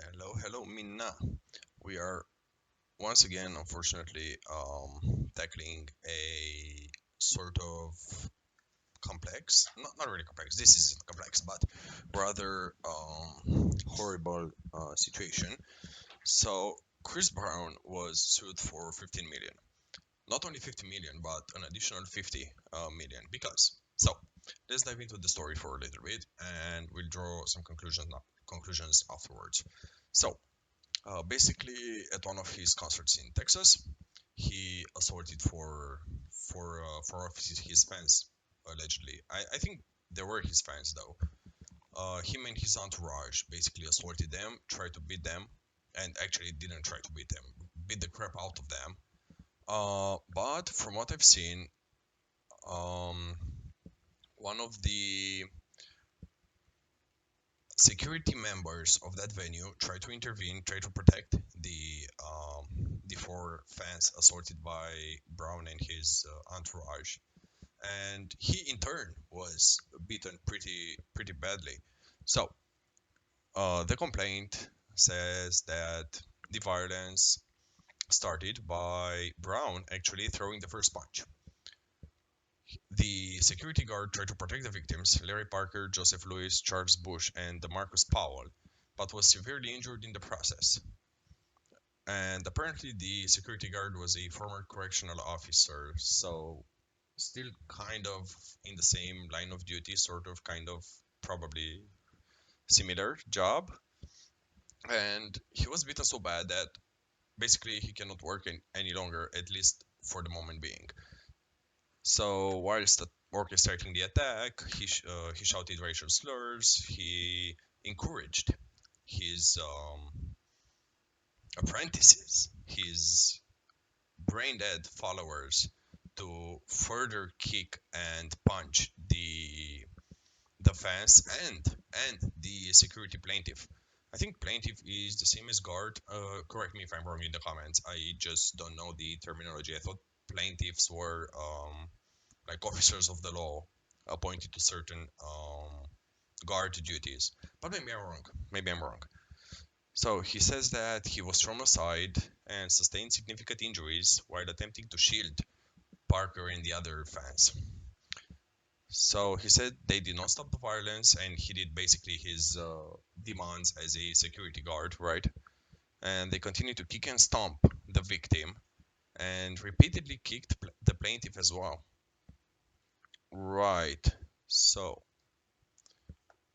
Hello, Minna. We are once again, unfortunately, tackling a sort of complex, not really complex, this isn't complex, but rather horrible situation. So, Chris Brown was sued for 15 million. Not only 50 million, but an additional 50 million. Because, so, let's dive into the story for a little bit and we'll draw some conclusions afterwards. So, basically, at one of his concerts in Texas, he assaulted four of his fans allegedly. I think they were his fans though. Him and his entourage basically assaulted them, tried to beat them, and actually didn't try to beat them, beat the crap out of them. But from what I've seen, um, one of the security members of that venue tried to intervene, tried to protect the four fans assaulted by Brown and his entourage, and he in turn was beaten pretty badly. So the complaint says that the violence started by Brown actually throwing the first punch. The security guard tried to protect the victims, Larry Parker, Joseph Lewis, Charles Bush, and Demarcus Powell, but was severely injured in the process. And apparently, the security guard was a former correctional officer, so still kind of in the same line of duty, sort of, kind of, probably similar job. And he was beaten so bad that basically he cannot work any longer, at least for the moment being. So whilst orchestrating the attack, he shouted racial slurs. He encouraged his apprentices, his brain dead followers, to further kick and punch the fence and the security plaintiff. I think plaintiff is the same as guard. Correct me if I'm wrong in the comments. I just don't know the terminology. I thought plaintiffs were like officers of the law appointed to certain guard duties. But maybe I'm wrong. Maybe I'm wrong. So he says that he was thrown aside and sustained significant injuries while attempting to shield Parker and the other fans. So he said they did not stop the violence, and he did basically his demands as a security guard, right? And they continued to kick and stomp the victim and repeatedly kicked the plaintiff as well. Right. So,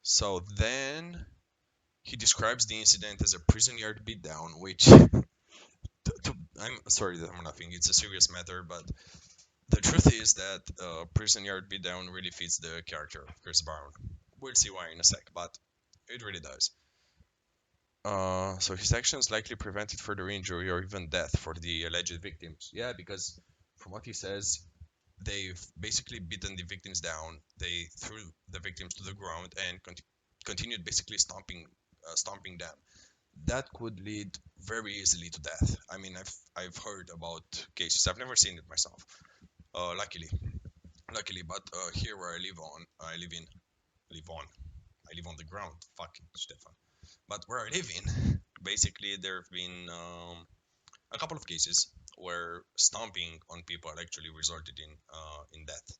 so then he describes the incident as a prison yard beatdown, which I'm sorry that I'm laughing. It's a serious matter, but the truth is that prison yard beatdown really fits the character of Chris Brown. We'll see why in a sec, but it really does. So his actions likely prevented further injury or even death for the alleged victims. Yeah, because from what he says, they've basically beaten the victims down. They threw the victims to the ground and continued basically stomping them. That could lead very easily to death. I mean, I've heard about cases. I've never seen it myself. Luckily, but here where I live on, I live on the ground. Fucking Stefan. But where I live in, basically there have been a couple of cases where stomping on people actually resulted in death.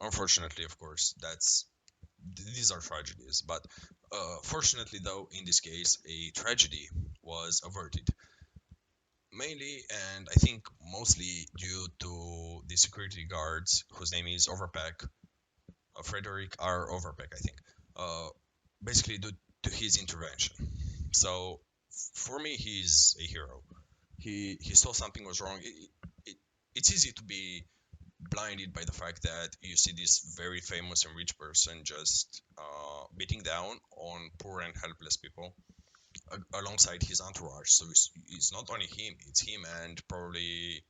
Unfortunately, of course, these are tragedies. But fortunately, though, in this case, a tragedy was averted. Mainly, and I think mostly due to the security guards, whose name is Overpeck, Frederick R. Overpeck, I think. Uh, Basically, due to his intervention. So, for me, he's a hero. He saw something was wrong. It, it's easy to be blinded by the fact that you see this very famous and rich person just beating down on poor and helpless people alongside his entourage. So it's not only him, it's him and probably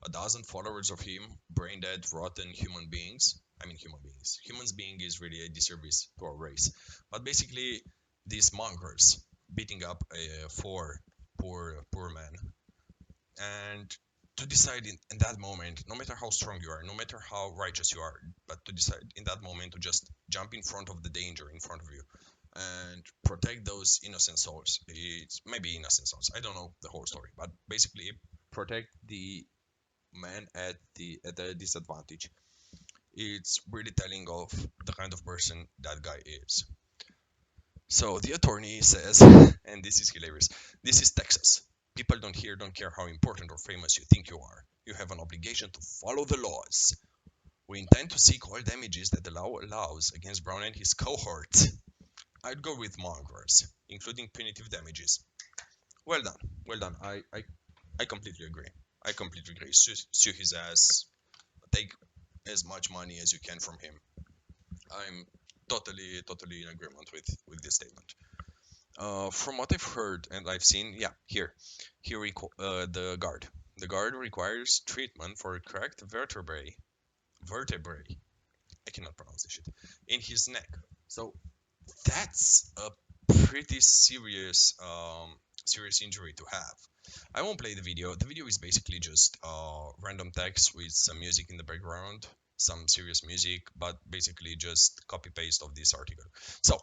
a dozen followers of him, brain dead, rotten human beings. I mean, human beings. Humans being is really a disservice to our race. But basically, these mongrels beating up four poor men, and to decide in that moment, no matter how strong you are, no matter how righteous you are, but to decide in that moment to just jump in front of the danger in front of you, and protect those innocent souls. It's maybe innocent souls. I don't know the whole story, but basically protect the man at a disadvantage. It's really telling of the kind of person that guy is. So the attorney says, and this is hilarious, this is Texas. People don't care how important or famous you think you are. You have an obligation to follow the laws. We intend to seek all damages that the law allows against Brown and his cohort. I'd go with mongrels, including punitive damages. Well done, well done. I completely agree. I completely agree. Sue his ass. Take as much money as you can from him. I'm totally in agreement with this statement. From what I've heard and I've seen, yeah, the guard requires treatment for a cracked vertebrae. I cannot pronounce this shit in his neck. So that's a pretty serious injury to have. I won't play the video. The video is basically just random text with some music in the background, some serious music, but basically just copy paste of this article. So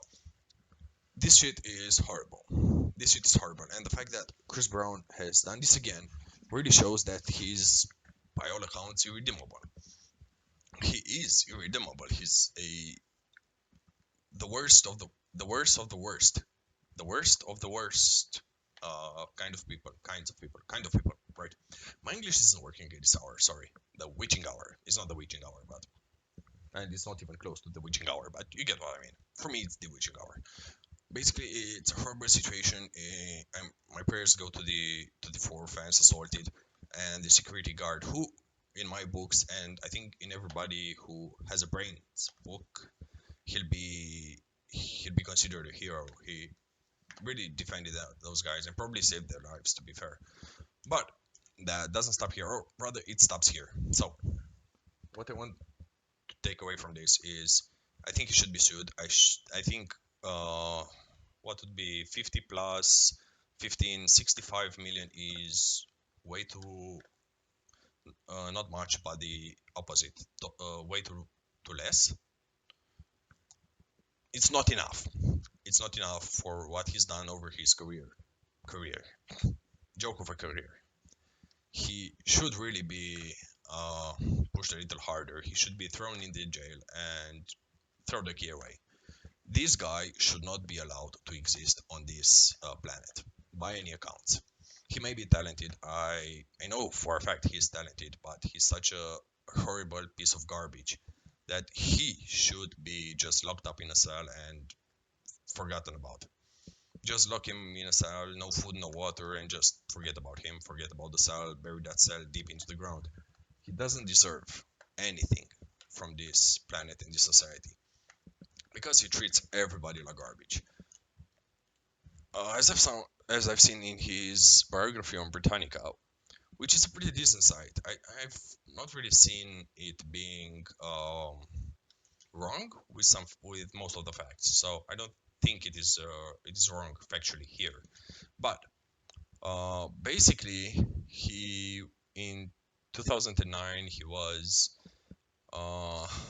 this shit is horrible. This shit is horrible, and the fact that Chris Brown has done this again really shows that he's, by all accounts, irredeemable. He is irredeemable. He's a the worst of the worst of the worst, the worst of the worst kind of people, right? My English isn't working at this hour, sorry. The witching hour. It's not the witching hour, but and it's not even close to the witching hour, but you get what I mean. For me, it's the witching hour. Basically, it's a horrible situation. My prayers go to the four fans assaulted and the security guard, who, in my books, and I think in everybody who has a brains book, he'll be he'll be considered a hero. He really defended those guys and probably saved their lives, to be fair. But that doesn't stop here, or rather, it stops here. So, what I want to take away from this is, I think he should be sued. I think what would be 50 plus 15, 65 million is way too not much, but the opposite, way too less. It's not enough. It's not enough for what he's done over his career, joke of a career. He should really be uh, pushed a little harder. He should be thrown in the jail and throw the key away. This guy should not be allowed to exist on this planet by any accounts. He may be talented. I know for a fact he's talented, but he's such a horrible piece of garbage that he should be just locked up in a cell and forgotten about. Just lock him in a cell, no food, no water, and just forget about him, forget about the cell, bury that cell deep into the ground. He doesn't deserve anything from this planet and this society because he treats everybody like garbage. As I've seen in his biography on Britannica, which is a pretty decent site, I've not really seen it being wrong with most of the facts. So I don't think it is wrong factually here. But basically, he in 2009 he was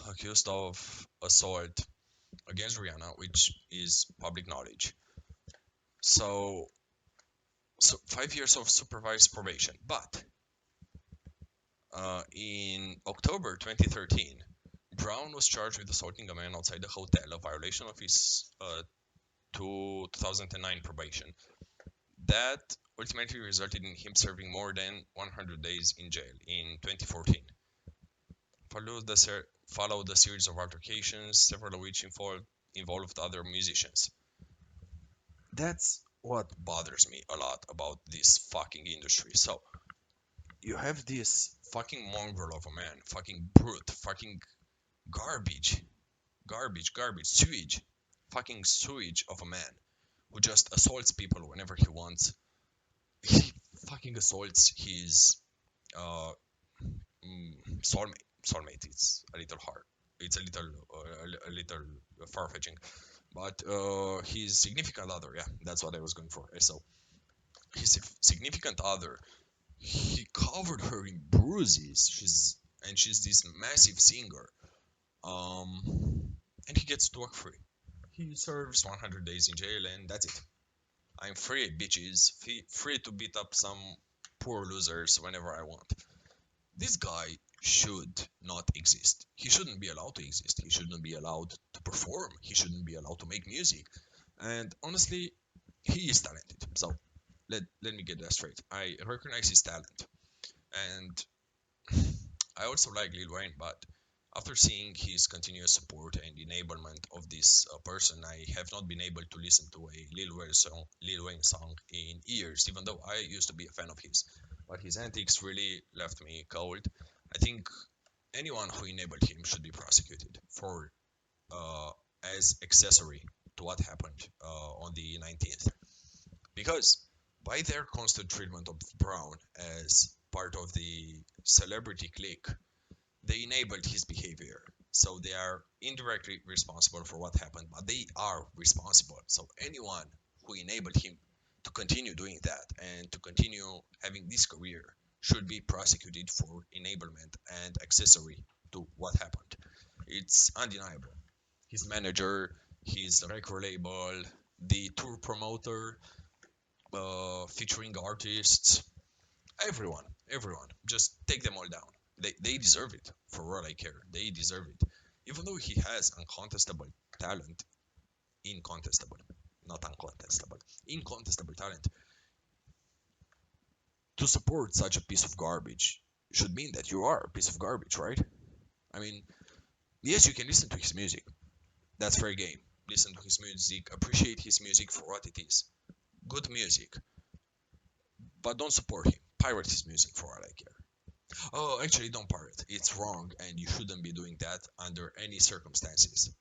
accused of assault against Rihanna, which is public knowledge. So, 5 years of supervised probation. But in October 2013, Brown was charged with assaulting a man outside the hotel, a violation of his 2009 probation. That ultimately resulted in him serving more than 100 days in jail in 2014. Followed a series of altercations, several of which involved other musicians. That's what bothers me a lot about this fucking industry. So, you have this fucking mongrel of a man, fucking brute, fucking garbage, sewage, fucking sewage of a man who just assaults people whenever he wants. He fucking assaults his uh, soulmate. Soulmate, it's a little hard. It's a little far-fetching, but his significant other, yeah, that's what I was going for. So his significant other, he covered her in bruises. She's this massive singer, and he gets to work free. He serves 100 days in jail, and that's it. I'm free, bitches. Free to beat up some poor losers whenever I want. This guy should not exist. He shouldn't be allowed to exist. He shouldn't be allowed to perform. He shouldn't be allowed to make music. And honestly, he is talented. So let me get that straight. I recognize his talent. And I also like Lil Wayne, but after seeing his continuous support and enablement of this person, I have not been able to listen to a Lil Wayne song in years, even though I used to be a fan of his. But his antics really left me cold. I think anyone who enabled him should be prosecuted for uh, as accessory to what happened on the 19th, because by their constant treatment of Brown as part of the celebrity clique, they enabled his behavior. So they are indirectly responsible for what happened, but they are responsible. So anyone who enabled him to continue doing that and to continue having this career should be prosecuted for enablement and accessory to what happened. It's undeniable. His manager, his record label, the tour promoter, featuring artists, everyone, just take them all down. They deserve it. For all I care, they deserve it. Even though he has uncontestable talent, incontestable, not uncontestable, incontestable talent, to support such a piece of garbage should mean that you are a piece of garbage, right? I mean, yes, you can listen to his music. That's fair game. Listen to his music, appreciate his music for what it is. Good music, but don't support him. Pirate his music for all I care. Oh, actually, don't pirate. It's wrong, and you shouldn't be doing that under any circumstances.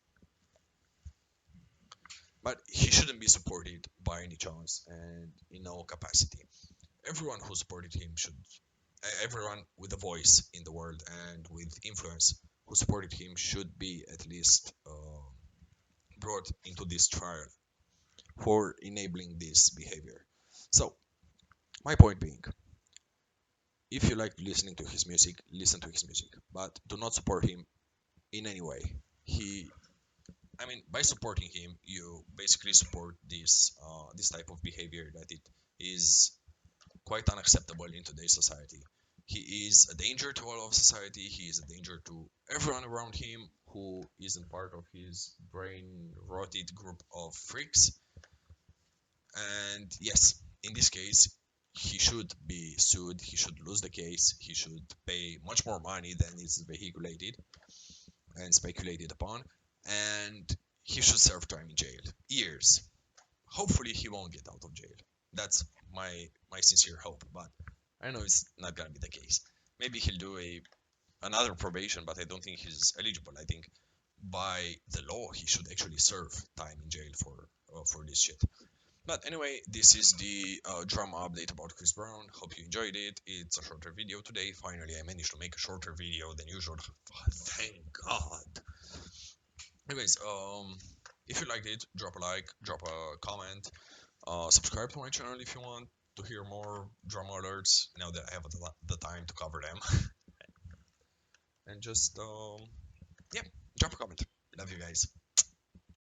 But he shouldn't be supported by any chance and in no capacity. Everyone who supported him should, everyone with a voice in the world and with influence who supported him should be at least brought into this trial for enabling this behavior. So, my point being, if you like listening to his music, listen to his music, but do not support him in any way. He I mean, by supporting him, you basically support this type of behavior that it is quite unacceptable in today's society. He is a danger to all of society. He is a danger to everyone around him who isn't part of his brain rotted group of freaks. And yes, in this case, he should be sued. He should lose the case. He should pay much more money than is vehiculated and speculated upon, and he should serve time in jail, years. Hopefully, he won't get out of jail. That's my sincere hope, but I know it's not gonna be the case. Maybe he'll do a another probation, but I don't think he's eligible. I think by the law he should actually serve time in jail for this shit. But anyway, this is the drama update about Chris Brown. Hope you enjoyed it. It's a shorter video today. Finally, I managed to make a shorter video than usual. Thank God. Anyways, if you liked it, drop a like, drop a comment, subscribe to my channel if you want to hear more drama alerts. Now that I have the time to cover them, and just yeah, drop a comment. Love you guys.